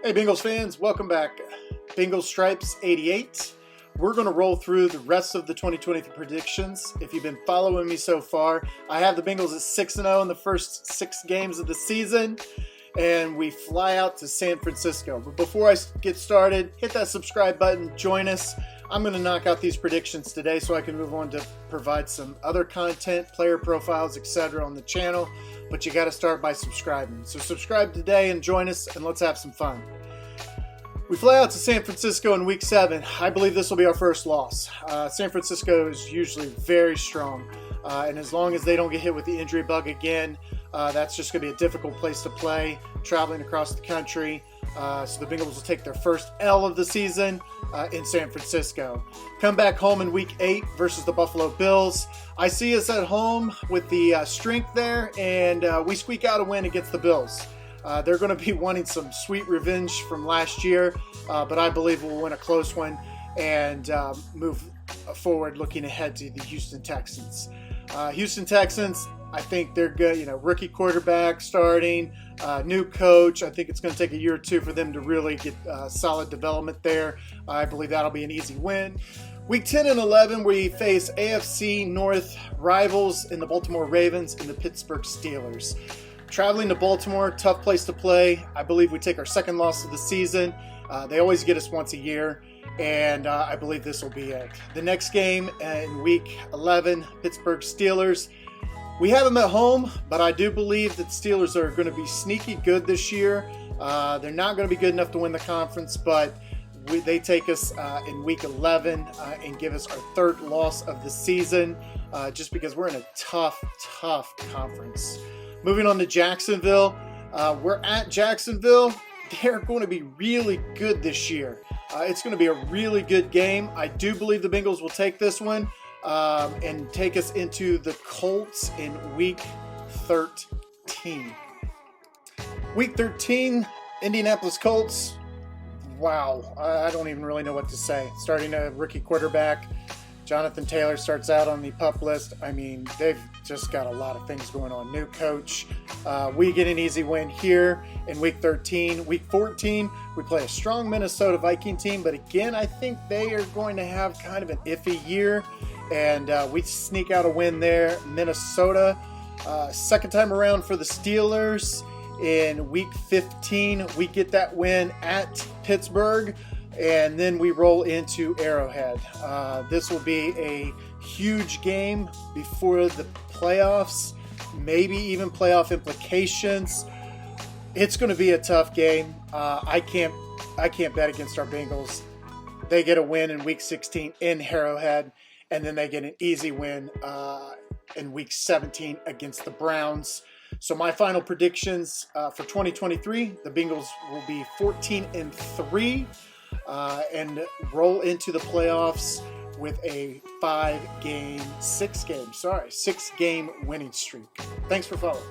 Hey Bengals fans, welcome back. Bengals Stripes 88. We're going to roll through the rest of the 2023 predictions. If you've been following me so far, I have the Bengals at 6-0 in the first 6 games of the season, and we fly out to San Francisco. But before I get started, hit that subscribe button, join us. I'm going to knock out these predictions today so I can move on to provide some other content, player profiles, etc. on the channel. But you got to start by subscribing. So subscribe today and join us, and let's have some fun. We fly out to San Francisco in Week 7. I believe this will be our first loss. San Francisco is usually very strong, and as long as they don't get hit with the injury bug again, that's just going to be a difficult place to play, traveling across the country. So the Bengals will take their first L of the season in San Francisco. Come back home in Week 8 versus the Buffalo Bills. I see us at home with the strength there, and we squeak out a win against the Bills. They're going to be wanting some sweet revenge from last year, but I believe we'll win a close one and move forward looking ahead to the Houston Texans. Houston Texans, I think they're good. Rookie quarterback starting, new coach. I think it's going to take a year or two for them to really get solid development there. I believe that'll be an easy win. Week 10 and 11, we face AFC North rivals in the Baltimore Ravens and the Pittsburgh Steelers. Traveling to Baltimore, tough place to play. I believe we take our second loss of the season. They always get us once a year, and I believe this will be it. The next game in Week 11, Pittsburgh Steelers. We have them at home, but I do believe that the Steelers are going to be sneaky good this year. They're not going to be good enough to win the conference, but they take us in Week 11 and give us our third loss of the season just because we're in a tough conference. Moving on to Jacksonville. We're at Jacksonville. They're going to be really good this year. It's going to be a really good game. I do believe the Bengals will take this one and take us into the Colts in Week 13. Week 13, Indianapolis Colts. Wow, I don't even really know what to say. Starting a rookie quarterback. Jonathan Taylor starts out on the PUP list. I mean, they've just got a lot of things going on. New coach. We get an easy win here in Week 13. Week 14, we play a strong Minnesota Viking team, but again, I think they are going to have kind of an iffy year, and we sneak out a win there. Minnesota, second time around for the Steelers. In Week 15, we get that win at Pittsburgh. And then we roll into Arrowhead. This will be a huge game before the playoffs, maybe even playoff implications. It's going to be a tough game. I can't bet against our Bengals. They get a win in Week 16 in Arrowhead, and then they get an easy win in Week 17 against the Browns. So my final predictions for 2023, the Bengals will be 14-3. And roll into the playoffs with a 6-game winning streak. Thanks for following.